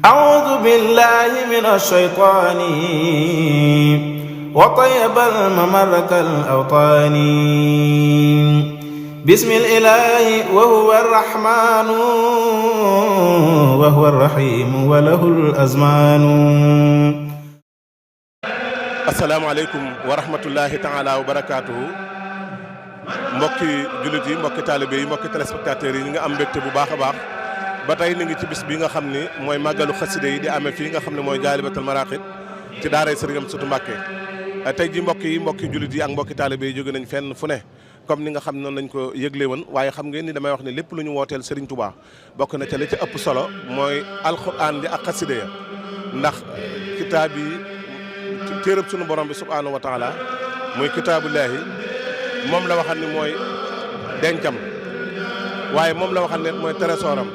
أعوذ بالله من الشيطان وطيب الممر كالأوطان بسم الإله وهو الرحمن وهو الرحيم وله الأزمان. asalaamaaleykum wa rahmatullahi taala wa barakaatuhu mbokki jullit yi mbokki taalibe yi mbokki téléspectateurs yi ñu ngi am mbégte bu baax a baax ba tey ni ngi ci bis bi nga xam ni mooy màggalu xaside yi di amee fii nga xam ne mooy jaalibatul maraqib ci daaray Sëriñ Amsatu Mbàkke. tey ji mbokki jullit yi ak mbokki taalibe yi jóge nañ fenn fu ne comme ni nga xam ne noonu lañ ko yëgle woon waaye xam ngeen ni damay wax ne lépp lu ñu wooteel Sëriñ Tuubaa bokk na ca li ci ëpp solo mooy alxuraan di ak xaside ya ndax kitaab yi téereb sunu borom bi subhaanahu wa taala muy kitaabullaahi moom la waxal ni mooy dencam waaye moom la waxal ne mooy trésoram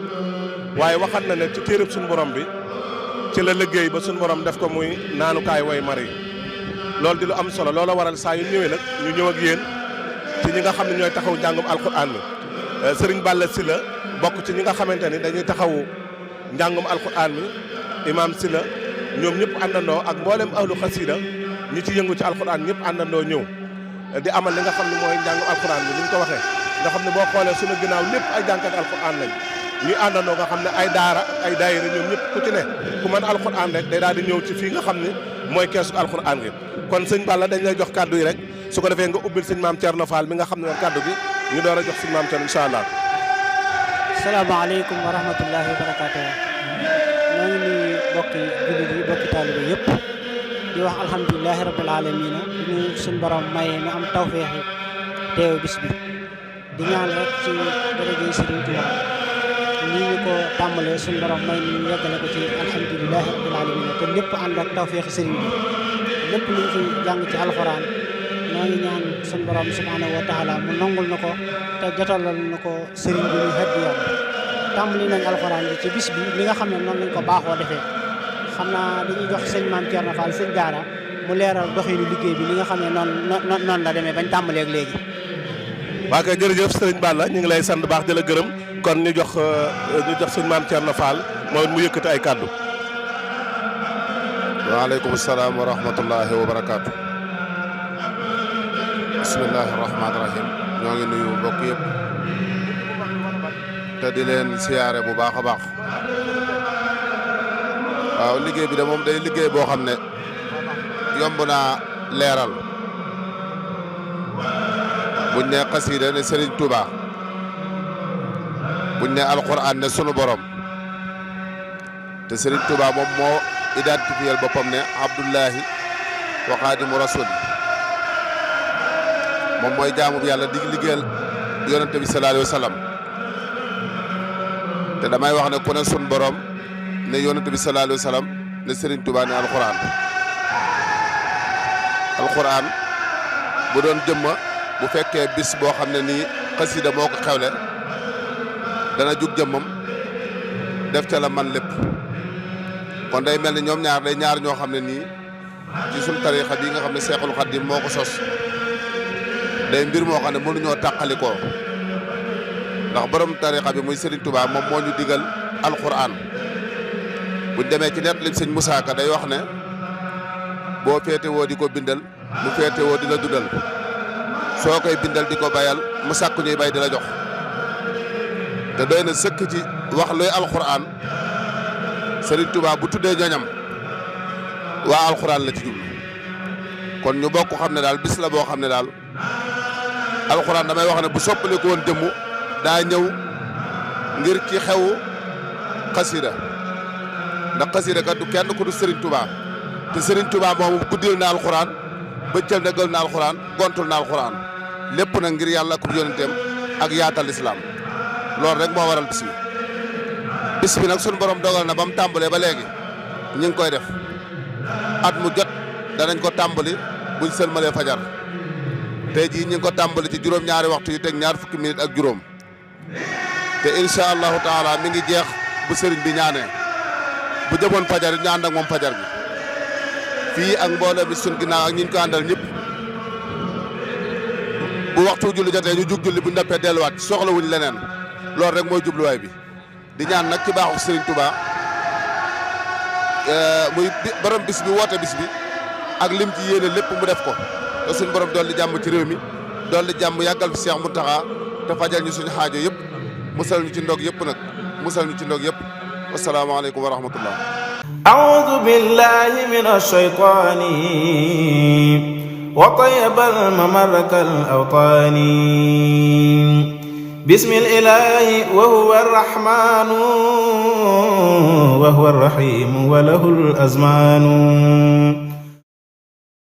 waaye waxal na ne ci téereb sunu borom bi ci la liggéey ba sunu borom def ko muy naanukaay way mari loolu di lu am solo loola waral saa yu ñëwee nag ñu ñëw ak yéen ci ñi nga xam ne ñooy taxaw njàngum alquran mi Sëriñ Balla Sylla bokk ci ñi nga xamante ni dañuy taxawu njàngum alquran mi Imaam Sylla ñoom ñëpp àndandoo ak mboolem ahlu xasida ñi ci yëngu ci alquran ñëpp àndandoo ñëw di amal li nga xam ne mooy njàngum alquran bi ni ñu ko waxee nga xam ne boo xoolee suñu ginnaaw lépp ay jànkat alquran lañ ñuy àndandoo nga xam ne ay daara ay daayira ñoom ñëpp ku ci ne ku mën alquran rek day daal di ñëw ci fii nga xam ne mooy keesu alquran gi kon sëñ Balla dañ lay jox kàddu yi rek su ko defee nga ubbil sëñ Maam Thierno Fall mi nga xam ne woon kàddu gi ñu door a jox sëñ Maam Thierno incha allah. salaamaaleykum wa rahmatullahi wa barakaatuh. ñoo ngi nuyu bokki jullit yi bokki taalibe yëpp di wax alhamdulilahi rabbil alamina di ñu suñ borom maye ñu am tawféexi teew bis bi di ñaan rek ci daraja Sëriñ Tuubaa nii ñu ko tàmbalee suñ borom may ñu yeggale ko ci alhamdulilahi rabbil alamina te lépp ànd ak tawféexi sëriñ bi lépp lu ñu fi jàng ci alxuraan ñoo ngi ñaan suñ borom subhanahu wa taala mu nangul na ko te jotalal na ko sëriñ bi ñu haddiyam tàmbali nañ alxuraan bi ci bis bi li nga xam ne noonu lañ ko baaxoo defee xam naa dañuy jox sëñ Maam Thierno Fall sëñ Daara mu leeral doxinu liggéey bi li nga xam ne noonu la demee bañ tàmbalee ak léegi. waa kay jërëjëf sëriñ Balla ñu ngi lay sant baax di la gërëm kon ñu jox sëñ Maam Thierno Fall mooy mu yëkkati ay kàddu. waaleykum salaam wa rahmatullahi wa barakaatu. bismillahi rahmaani rahim ñoo ngi nuyu mbokk yëpp. te di leen siyaare bu baax a baax waaw liggéey bi de moom day liggéey boo xam ne yomb naa leeral buñ ne xasiida ne Serigne Touba buñ ne alquran ne sunu borom te Serigne Touba moom moo identifié boppam ne Abdullahi wa Xaadimu Rasul moom mooy jaamu bi yàlla di liggéeyal yonente bi sallallahu alayhi wa sallam te damay wax ne ku ne sun borom ne yonent bi sallallahu alayhi wa sallam ne Serigne Touba ne alxuraan bu doon jëmma bu fekkee bis boo xam ne nii xasida moo ko xewle dana jug jëmmam def ca la man lépp kon day mel ni ñoom ñaar day ñaar ñoo xam ne nii ci suñ tariixa bi nga xam ne Seexul Xadiim moo ko sos day mbir moo xam ne mënuñoo tàqalikoo ndax borom tarixa bi muy Serigne Touba moom moo ñu digal alquran buñ demee ci net lim sëñ Moussa Ka day wax ne boo féete woo di ko bindal mu féete woo di la dudal soo koy bindal di ko bayal mu sàkku ñuy bay di la jox te doy na sëkk ci wax luy alquran Serigne Touba bu tuddee ñoñam waa alquran la ci jublu kon ñu bokk xam ne daal bis la boo xam ne daal alquran damay wax ne bu soppali ko woon jëmmu daa ñëw ngir ci xewu xasida ndax xasida kat du kenn ku du Serigne Touba te Serigne Touba moom guddil na alxuraan bëccël na gël na alxuraan gontul na alxuraan lépp nag ngir yàlla ak yonenteem ak yaatal islam loolu rek moo waral bis bi nag sunu borom dogal na ba mu tàmbalee ba léegi ñu ngi koy def at mu jot danañ ko tàmbali buñ sëlmalee fajar tey jii ñu ngi ko tàmbali ci juróom-ñaari waxtu yi teg ñaar fukki minutes ak juróom. te incha allahu taala mi ngi jeex bu sëriñ bi ñaanee bu jëmoon fajar ñu ànd ak moom fajar bi fii ak mbooloo bi suñ ginnaaw ak ñi ñu ko àndal ñëpp bu waxtu julli jotee ñu jug julli bu ndeppee delluwaat soxla wuñ leneen loolu rek mooy jubluwaay bi di ñaan nag ci baaxu Serigne Touba muy borom bis bi woote bis bi ak lim ci yéene lépp mu def ko te suñu borom dolli jàmm ci réew mi dolli jàmm yàggal fi Cheikh Mountakha te fajal ñu suñu xaajo yëpp musal ñu ci ndog yëpp nag musal ñu ci ndog yëpp wasalaamaaleykum wa rahmatullah. أعوذ بالله من الشيطان وطيب الممر كالأوطان بسم الإله وهو الرحمن وهو الرحيم وله الأزمان